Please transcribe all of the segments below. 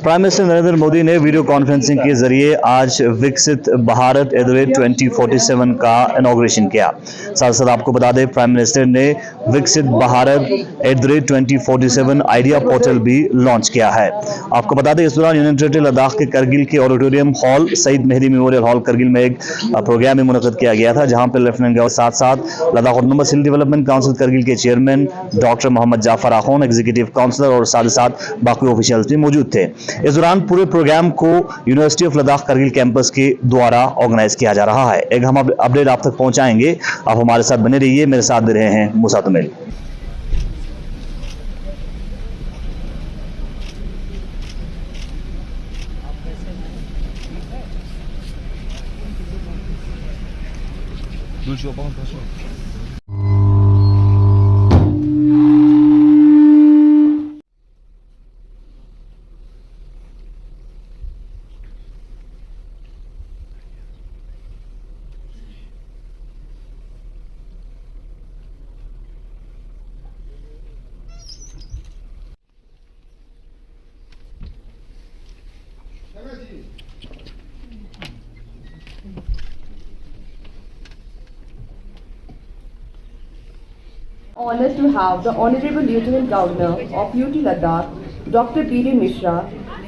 Prime minister Narendra Modi ने video conferencing के जरिए आज विकसित भारत @2047 का इनॉग्रेशन किया। साथ साथ आपको बता दें, प्राइम मिनिस्टर ने विकसित भारत @2047 आइडिया पोर्टल भी लॉन्च किया है। आपको बता दें, इस दौरान यूनियन टेरिटरी लद्दाख के करगिल के auditorium hall Saeed Mehdi memorial hall Kargil में एक प्रोग्राम में मुनक्किद किया गया था, जहां पर लेफ्टिनेंट गवर्नर साथ साथ लद्दाख ऑटोनोमस हिल डेवलपमेंट काउंसिल करगिल के चेयरमैन डॉक्टर मोहम्मद जाफर आखून, एग्जीक्यूटिव काउंसलर और साथ ही साथ बाकी ऑफिशियल्स भी मौजूद थे। इस दौरान पूरे प्रोग्राम को university of Ladakh Kargil campus के द्वारा ऑर्गेनाइज किया जा रहा है। एक हम अपडेट आप तक पहुंचाएंगे, आप हमारे साथ बने रहिए। मेरे साथ दे रहे हैं मूसा तुमिल। Honored to have the Honorable Lieutenant Governor of UT Ladakh, Dr. B.D. Mishra,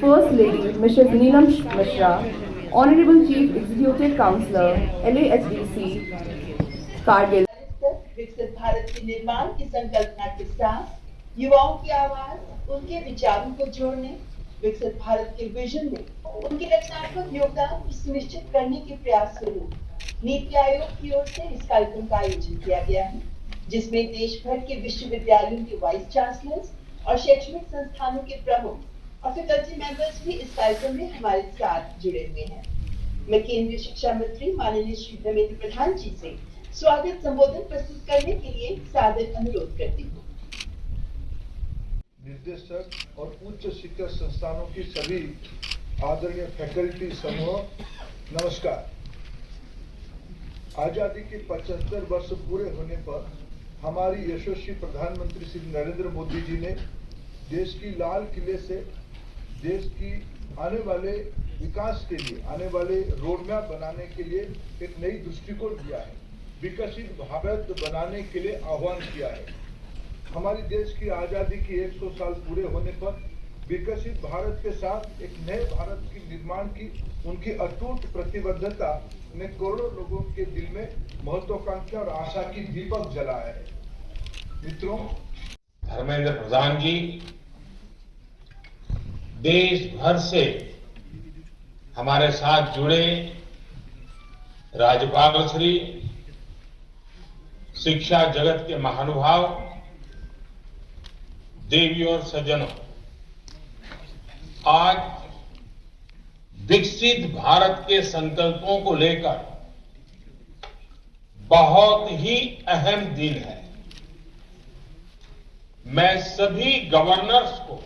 First Lady Mrs. Neelam Mishra, Honorable Chief Executive Councillor, LAHDC, Kargil. विकसित भारत के निर्माण की संकल्पना के साथ युवाओं की आवाज, उनके विचारों को जोड़ने, विकसित भारत के विजन में उनके रचनात्मक योगदान को सुनिश्चित करने के प्रयास स्वरूप नीति आयोग की ओर से इस कार्यक्रम का आयोजन किया गया है, जिसमें देश भर के विश्वविद्यालयों के वाइस चांसलर्स और शैक्षणिक संस्थानों के प्रमुख और फैकल्टी मेंबर्स भी इस कार्यक्रम में हमारे साथ जुड़े हुए हैं। मैं केंद्रीय शिक्षा मंत्री माननीय श्री धर्मेंद्र प्रधान जी से स्वागत संबोधन प्रस्तुत करने के लिए सादर अनुरोध करती हूँ। निर्देशक और उच्च शिक्षा संस्थानों की सभी आदरणीय फैकल्टी समूह, नमस्कार। आजादी के 75 वर्ष पूरे होने पर हमारी यशस्वी प्रधानमंत्री श्री नरेंद्र मोदी जी ने देश की लाल किले से देश की आने वाले विकास के लिए, आने वाले रोड मैप बनाने के लिए एक नई दृष्टिकोण दिया है, विकसित भारत बनाने के लिए आह्वान किया है। हमारी देश की आजादी की 100 साल पूरे होने पर विकसित भारत के साथ एक नए भारत के निर्माण की उनकी अटूट प्रतिबद्धता ने करोड़ों लोगों के दिल में महत्वाकांक्षा और आशा की दीपक जलाया है। मित्रों, धर्मेंद्र प्रधान जी देश भर से हमारे साथ जुड़े राज्यपाल श्री, शिक्षा जगत के महानुभाव, देवियों और सज्जनों, आज विकसित भारत के संकल्पों को लेकर बहुत ही अहम दिन है। मैं सभी गवर्नर्स को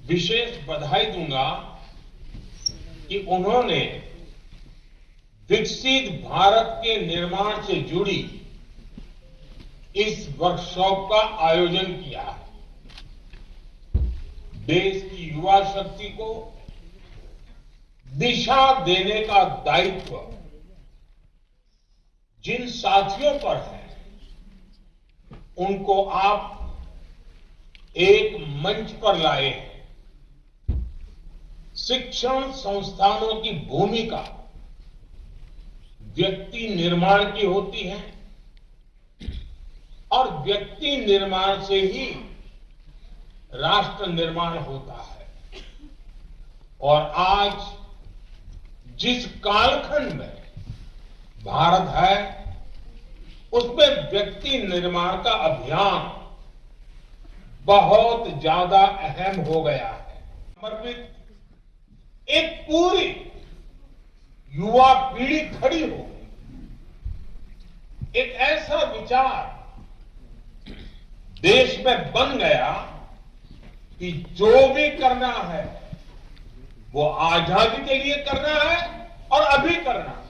विशेष बधाई दूंगा कि उन्होंने विकसित भारत के निर्माण से जुड़ी इस वर्कशॉप का आयोजन किया है। देश की युवा शक्ति को दिशा देने का दायित्व जिन साथियों पर है, उनको आप एक मंच पर लाए हैं। शिक्षण संस्थानों की भूमिका व्यक्ति निर्माण की होती है और व्यक्ति निर्माण से ही राष्ट्र निर्माण होता है। और आज जिस कालखंड में भारत है, उसमें व्यक्ति निर्माण का अभियान बहुत ज्यादा अहम हो गया है। समर्पित एक पूरी युवा पीढ़ी खड़ी हो गई। एक ऐसा विचार देश में बन गया कि जो भी करना है वो आजादी के लिए करना है और अभी करना है।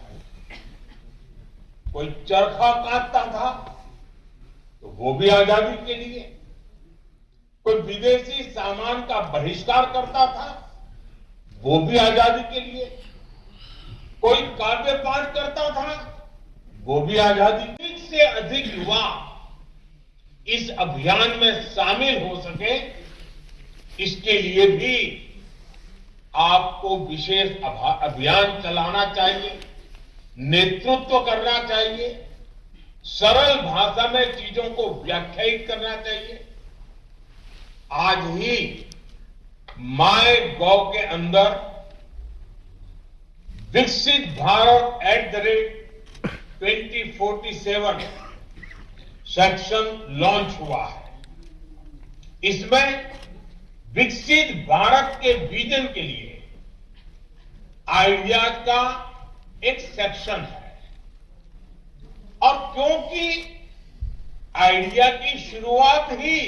कोई चरखा काटता था तो वो भी आजादी के लिए, कोई विदेशी सामान का बहिष्कार करता था, वो भी आजादी के लिए। कोई काव्य पाठ करता था, वो भी आजादी। अधिक से अधिक युवा इस अभियान में शामिल हो सके, इसके लिए भी आपको विशेष अभियान चलाना चाहिए, नेतृत्व करना चाहिए, सरल भाषा में चीजों को व्याख्यायित करना चाहिए। आज ही माय गॉव के अंदर विकसित भारत @2047 सेक्शन लॉन्च हुआ है। इसमें विकसित भारत के विजन के लिए आइडियाज का एक सेक्शन है। और क्योंकि आइडिया की शुरुआत ही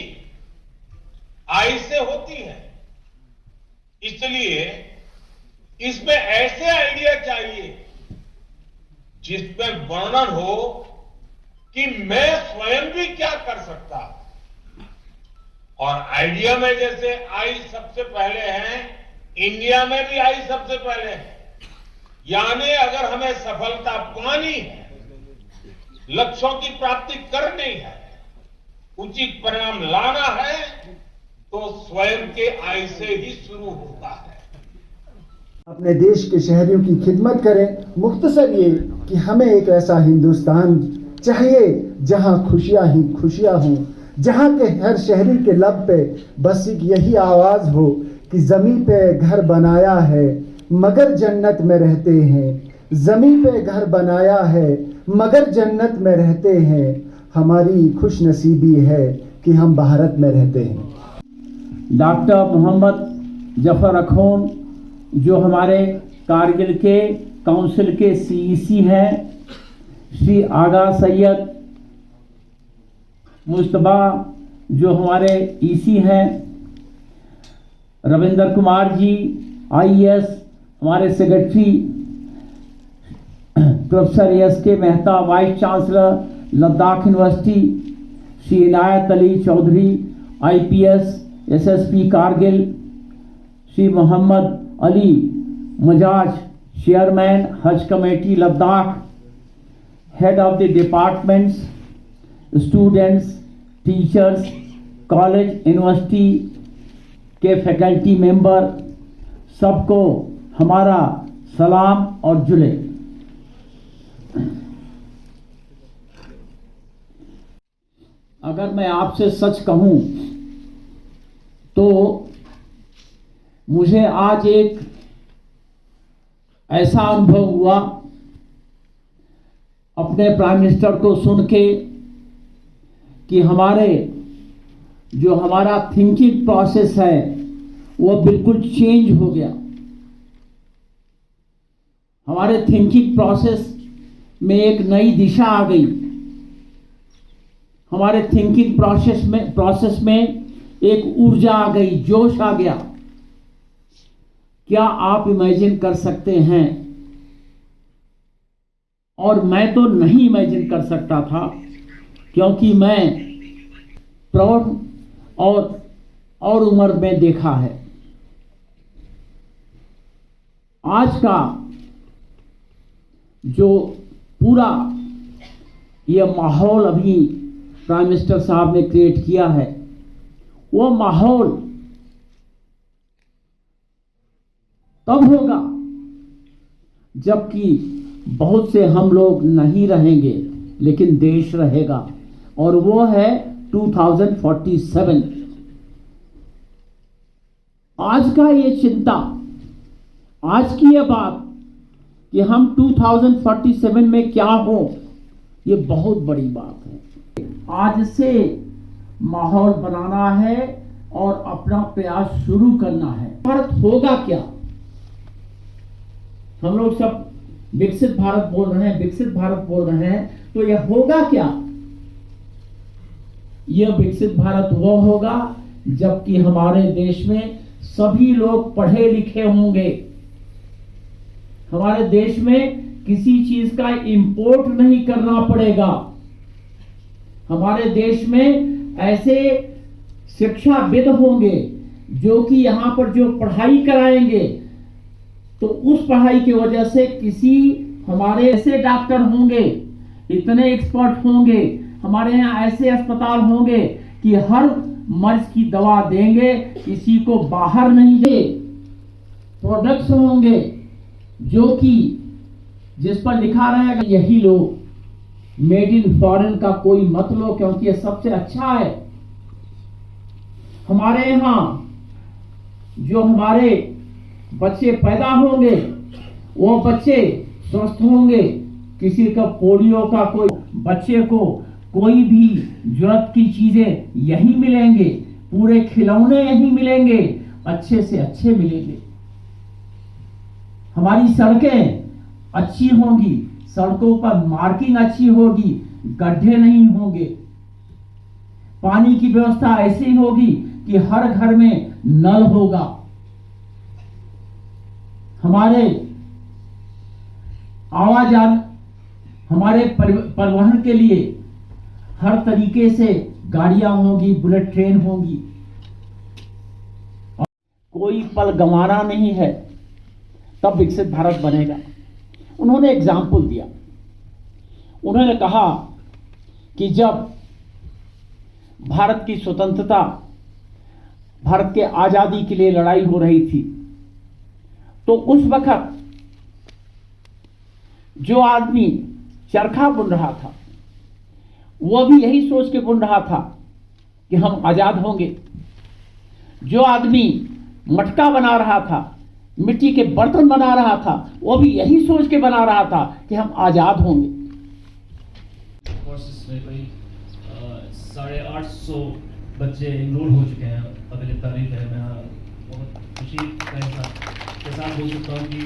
आई से होती है, इसलिए इसमें ऐसे आइडिया चाहिए जिसमें वर्णन हो कि मैं स्वयं भी क्या कर सकता हूं। और आइडिया में जैसे आई सबसे पहले है, इंडिया में भी आई सबसे पहले है। यानी अगर हमें सफलता पानी है, लक्ष्यों की प्राप्ति करनी है, उचित परिणाम लाना है, तो स्वयं के आई से ही शुरू होता है। अपने देश के शहरियों की खिदमत करें। मुख्तसर ये कि हमें एक ऐसा हिंदुस्तान चाहिए जहां खुशियां ही खुशियां हों, जहां के हर शहरी के लब पे बस एक यही आवाज हो कि ज़मीं पे घर बनाया है मगर जन्नत में रहते हैं, ज़मीं पे घर बनाया है मगर जन्नत में रहते हैं। हमारी खुश नसीबी है कि हम भारत में रहते हैं। डॉक्टर मोहम्मद जफर अखून जो हमारे कारगिल के काउंसिल के सीईसी हैं, श्री आगा सैयद मुस्तबा जो हमारे ईसी हैं, रविंद्र कुमार जी आईएएस हमारे secretary, professor S K. Mehta vice chancellor Ladakh university, Shri Inayat Ali Chaudhary IPS SSP Kargil, Shri Mohammad Ali Majaz chairman Haj committee Ladakh, head of the departments, students, teachers, college university के फैकल्टी मेंबर, सबको हमारा सलाम और जुले। अगर मैं आपसे सच कहूं तो मुझे आज एक ऐसा अनुभव हुआ अपने प्राइम मिनिस्टर को सुन के कि हमारा थिंकिंग प्रोसेस है वो बिल्कुल चेंज हो गया। हमारे थिंकिंग प्रोसेस में एक नई दिशा आ गई। हमारे थिंकिंग प्रोसेस में एक ऊर्जा आ गई, जोश आ गया। क्या आप इमेजिन कर सकते हैं, और मैं तो नहीं इमेजिन कर सकता था क्योंकि मैं प्रौढ़ और उम्र में देखा है। आज का जो पूरा ये माहौल अभी प्राइम मिनिस्टर साहब ने क्रिएट किया है, वो माहौल तब होगा जबकि बहुत से हम लोग नहीं रहेंगे लेकिन देश रहेगा, और वो है 2047। आज का ये चिंता, आज की ये बात कि हम 2047 में क्या हो, ये बहुत बड़ी बात है। आज से माहौल बनाना है और अपना प्रयास शुरू करना है। भारत होगा क्या? हम लोग सब विकसित भारत बोल रहे हैं, विकसित भारत बोल रहे हैं, तो यह होगा क्या? यह विकसित भारत वो होगा जबकि हमारे देश में सभी लोग पढ़े लिखे होंगे। हमारे देश में किसी चीज का इंपोर्ट नहीं करना पड़ेगा। हमारे देश में ऐसे शिक्षाविद होंगे, जो कि यहाँ पर जो पढ़ाई कराएंगे, तो उस पढ़ाई की वजह से किसी हमारे ऐसे डॉक्टर होंगे, इतने एक्सपर्ट होंगे, हमारे यहाँ ऐसे अस्पताल होंगे कि हर मर्ज की दवा देंगे, किसी को बाहर नहीं दे। प्रोडक्ट्स होंगे जो कि जिस पर लिखा रहेगा यही लो, मेड इन फॉरेन का कोई मत लो, क्योंकि ये सबसे अच्छा है। हमारे यहाँ जो हमारे बच्चे पैदा होंगे, वो बच्चे स्वस्थ होंगे, किसी का पोलियो का कोई बच्चे को कोई भी जरूरत की चीजें यही मिलेंगे, पूरे खिलौने यही मिलेंगे, अच्छे से अच्छे मिलेंगे। हमारी सड़कें अच्छी होंगी, सड़कों पर मार्किंग अच्छी होगी, गड्ढे नहीं होंगे। पानी की व्यवस्था ऐसी होगी कि हर घर में नल होगा। हमारे आवाजान, हमारे परिवहन के लिए हर तरीके से गाड़ियां होंगी, बुलेट ट्रेन होंगी। कोई पल गंवाना नहीं है, तब विकसित भारत बनेगा। उन्होंने एग्जाम्पल दिया, उन्होंने कहा कि जब भारत की स्वतंत्रता, भारत के आजादी के लिए लड़ाई हो रही थी, तो उस वक्त जो आदमी चरखा बुन रहा था, वह भी यही सोच के बुन रहा था कि हम आजाद होंगे। जो आदमी मटका बना रहा था, मिट्टी के बर्तन बना रहा था, वो भी यही सोच के बना रहा था कि हम आजाद होंगे। कोर्सेज में कोई 850 बच्चे इनरोल हो चुके हैं, काबिल तारीफ है। मैं बहुत खुशी के साथ बोल सकता हूँ कि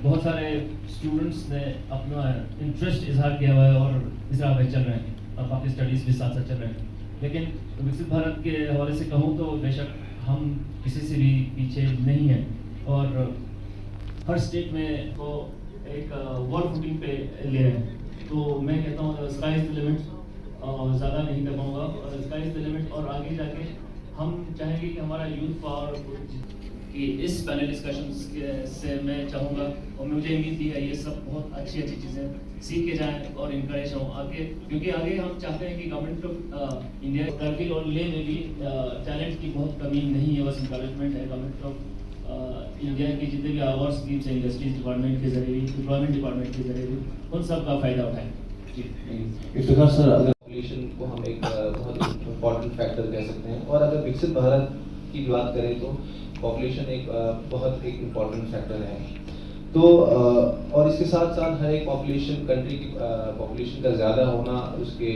बहुत सारे स्टूडेंट्स ने अपना इंटरेस्ट इजहार किया हुआ है और इस राह पर चल रहे हैं, और बाकी स्टडीज़ भी साथ साथ चल रहे हैं। लेकिन विकसित भारत के हवाले से कहूँ तो बेशक हम किसी से भी पीछे नहीं हैं, और हर स्टेट में तो एक वर्ल्ड फुटिंग पे ले रहे हैं। तो मैं कहता हूँ स्काई इज द लिमिट, ज़्यादा नहीं कर पाऊँगा, और स्काई इज द लिमिट। और आगे जाके हम चाहेंगे कि हमारा यूथ पावर कि इस पैनल डिस्कशन से मैं चाहूँगा, और मुझे उम्मीद भी है, ये सब बहुत अच्छी अच्छी चीज़ें सीख के जाएँ और इंकरेज हों आगे, क्योंकि आगे हम चाहते हैं कि गवर्नमेंट ऑफ इंडिया, करगिल और ले में भी टैलेंट की बहुत कमी नहीं है, बस इंकरेजमेंट है। गवर्नमेंट ऑफ इंडिया की जितने भी अवार्ड स्कीम्स हैं, इंडस्ट्रीज डिपार्टमेंट के जरिए भी, एम्प्लॉयमेंट डिपार्टमेंट के जरिए भी, उन सब का फायदा उठाएं। जी इफ्तिखार सर, अगर पॉपुलेशन को हम एक बहुत इम्पोर्टेंट फैक्टर कह सकते हैं, और अगर विकसित भारत की बात करें तो पॉपुलेशन एक बहुत एक इम्पोर्टेंट फैक्टर है। तो और इसके साथ साथ हर एक पॉपुलेशन, कंट्री की पॉपुलेशन का ज़्यादा होना, उसके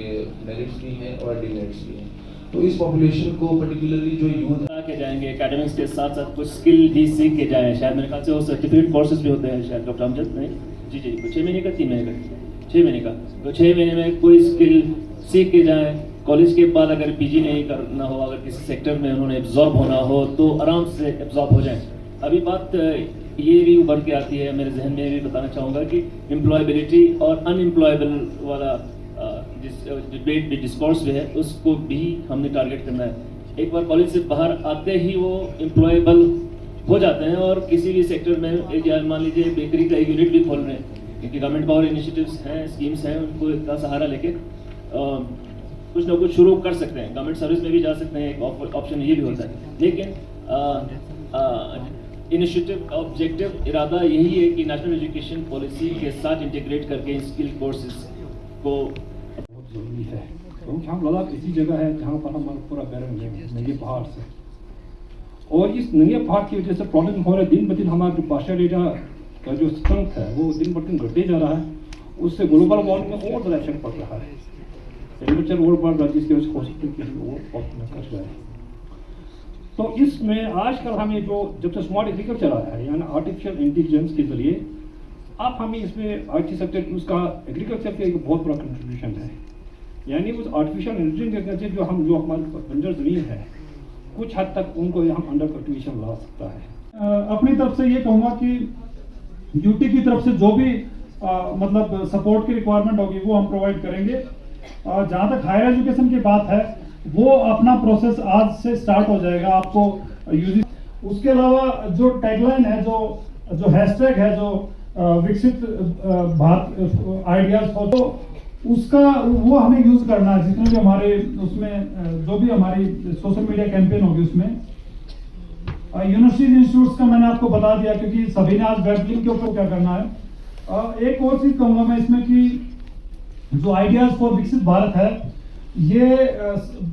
मेरिट्स भी हैं और डिमेरिट्स भी हैं। तो इस पॉपुलेशन को पर्टिकुलरली जो यूथ के जाएंगे, एकेडमिक्स के साथ साथ कुछ स्किल भी सीख के जाएँ। शायद मेरे ख्याल से वो सर्टिफिकेट कोर्सेज भी होते हैं शायद, डॉक्टर अमजद नहीं, जी 6 महीने का, 3 महीने का, 6 महीने का। तो 6 महीने में कोई स्किल सीख के जाएँ। कॉलेज के बाद अगर पीजी नहीं करना हो, अगर किसी सेक्टर में उन्होंने एब्जॉर्ब होना हो, तो आराम से एब्जॉर्ब हो जाएं। अभी बात ये भी उभर के आती है मेरे जहन में, भी बताना चाहूँगा कि एम्प्लॉयबिलिटी और अनएम्प्लॉयबल वाला डिबेट भी, डिस्कोर्स भी है, उसको भी हमने टारगेट करना है। एक बार कॉलेज से बाहर आते ही वो एम्प्लॉयबल हो जाते हैं, और किसी भी सेक्टर में, मान लीजिए बेकरी का एक यूनिट भी खोल रहे हैं, क्योंकि गवर्नमेंट पावर इनिशिएटिव्स हैं, स्कीम्स हैं, उनको इतना सहारा लेके कुछ ना कुछ शुरू कर सकते हैं। गवर्नमेंट सर्विस में भी जा सकते हैं, एक ऑप्शन ये भी होता है। लेकिन इनिशिएटिव का ऑब्जेक्टिव, इरादा यही है कि नेशनल एजुकेशन पॉलिसी के साथ इंटीग्रेट करके स्किल कोर्सेज को बहुत ज़रूरी है, क्योंकि हम लद्दाख ऐसी जगह है जहाँ पर हमारा पूरा बैरन है नंगे पहाड़ से, और इस नंगे पहाड़ की वजह से प्रॉब्लम हो रहा है। दिन ब दिन हमारा जो पार्शियल एरिया का जो स्ट्रेंथ है वो दिन ब दिन घटते जा रहा है, उससे ग्लोबल वार्मिंग में और ज़्यादा इफेक्ट पड़ रहा है। टेम्परेचर और बढ़ रहा है, जिसकी वजह से हो सकता है कि वो प्रॉब्लम कर रहा है। तो इसमें आजकल हमें जो जब से स्मार्ट एग्रीकल्चर आया है, यानी आर्टिफिशियल इंटेलिजेंस के जरिए, अब हमें इसमें IT सेक्टर, उसका एग्रीकल्चर का एक बहुत बड़ा कंट्रीब्यूशन है। यानी उस आर्टिफिशियल इंटेलिजेंस से जो हमारी बंजर ज़मीन है, कुछ हद तक उनको हम अंडर कल्टिवेशन ला सकता है। अपनी तरफ से ये कहूँगा कि यूटी की तरफ से जो भी मतलब सपोर्ट की रिक्वायरमेंट होगी वो हम प्रोवाइड करेंगे। जहाँ तक हायर एजुकेशन की बात है, वो अपना प्रोसेस आज से स्टार्ट हो जाएगा आपको यूजी। उसके अलावा जो टैगलाइन है, जो हैशटैग है, जो विकसित भारत आइडियाज फॉर, तो उसका वो हमें यूज करना है। जितने भी हमारे उसमें जो भी हमारी सोशल मीडिया कैंपेन होगी उसमें यूनिवर्सिटीज इंस्टीट्यूट्स का मैंने आपको बता दिया, क्योंकि सभी ने आज वेबलिंग के ऊपर क्या करना है। एक और चीज कहूंगा मैं इसमें कि जो आइडियाज फॉर विकसित भारत है, ये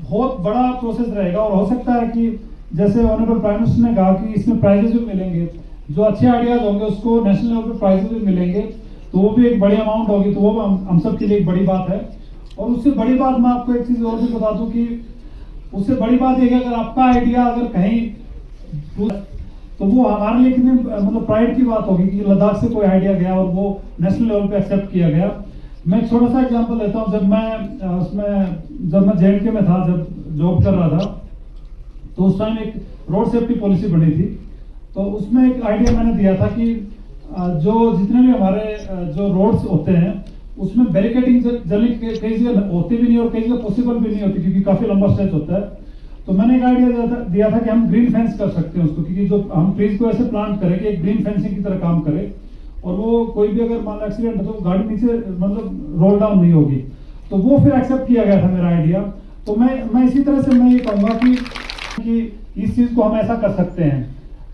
बहुत बड़ा प्रोसेस रहेगा और हो सकता है कि जैसे ऑनरेबल प्राइम मिनिस्टर ने कहा कि इसमें प्राइजेस भी मिलेंगे, जो अच्छे आइडियाज होंगे उसको नेशनल लेवल पर प्राइजेस भी मिलेंगे, तो वो भी एक बड़ी अमाउंट होगी, तो वो हम सब के लिए एक बड़ी बात है। और उससे बड़ी बात मैं आपको एक चीज और भी बता दूं कि उससे बड़ी बात यह है कि अगर आपका आइडिया अगर कहीं तो वो हमारे लिए कितनी मतलब प्राइड की बात होगी कि लद्दाख से कोई आइडिया गया और वो नेशनल लेवल पे एक्सेप्ट किया गया। मैं एक छोटा सा एग्जांपल देता हूँ। जब मैं JNK में था, जब जॉब कर रहा था, तो उस टाइम एक रोड सेफ्टी पॉलिसी बनी थी। तो उसमें एक आइडिया मैंने दिया था कि जो जितने भी हमारे जो रोड्स होते हैं उसमें बैरिकेडिंग जल्दी कई जगह होती भी नहीं और कई जगह पॉसिबल भी नहीं होती, क्योंकि काफी लंबा स्ट्रेच होता है। तो मैंने एक आइडिया दिया था कि हम ग्रीन फेंस कर सकते हैं उसको, क्योंकि जो हम ट्रीज को ऐसे प्लांट करें कि एक ग्रीन फेंसिंग की तरह काम करे और वो कोई भी अगर मान लो एक्सीडेंट हो तो गाड़ी नीचे मतलब रोल डाउन नहीं होगी। तो वो फिर एक्सेप्ट किया गया था मेरा आइडिया। तो मैं इसी तरह से मैं ये कहूँगा कि इस चीज को हम ऐसा कर सकते हैं।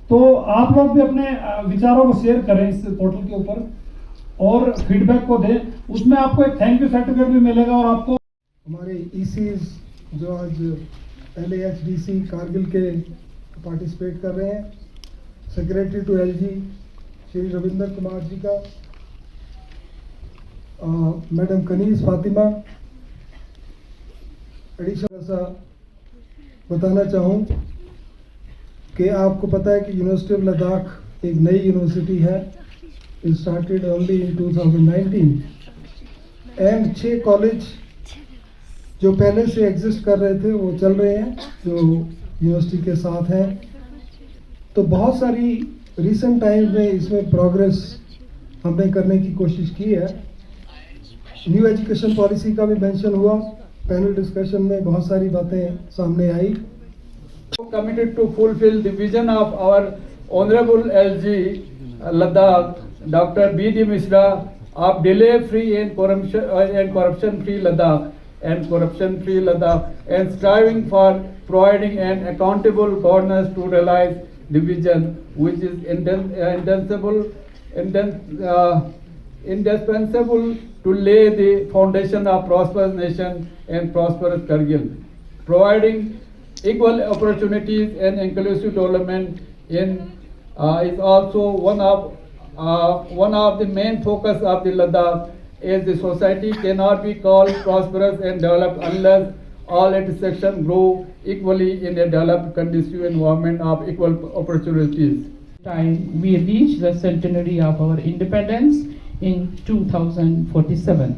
तो आप लोग भी अपने विचारों को शेयर करें इस पोर्टल के ऊपर और फीडबैक को दें। उसमें आपको एक थैंक यू सर्टिफिकेट भी मिलेगा और आपको हमारे ECs जो आज LAHDC कारगिल के पार्टिसिपेट कर रहे हैं, secretary to LG Shri Ravinder Kumar ji का, मैडम कनीज फातिमा, एडिशनल सा बताना चाहूँ कि आपको पता है कि यूनिवर्सिटी ऑफ लद्दाख एक नई यूनिवर्सिटी है। It started only in 2019 and 6 college जो पहले से एग्जिस्ट कर रहे थे वो चल रहे हैं, जो यूनिवर्सिटी के साथ हैं। तो बहुत सारी रिसेंट टाइम में इसमें प्रोग्रेस हमने करने की कोशिश की है। न्यू एजुकेशन पॉलिसी का भी मेंशन हुआ, पैनल डिस्कशन में बहुत सारी बातें सामने आई। Committed to fulfill the vision of our Honorable LG Ladakh, Dr. B.D. Mishra, of delay-free and corruption-free Ladakh and striving for providing an accountable governance to realize the vision, which is indispensable to lay the foundation of prosperous nation and prosperous Kargil, providing equal opportunities and inclusive development is also one of the main focus of the Ladakh, as the society cannot be called prosperous and developed unless all its sections grow equally in a developed conducive environment of equal opportunities. Time we reach the centenary of our independence in 2047.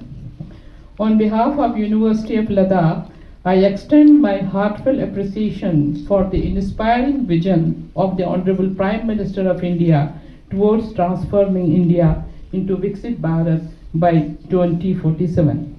On behalf of University of Ladakh, I extend my heartfelt appreciation for the inspiring vision of the Honorable Prime Minister of India towards transforming India into Viksit Bharat by 2047.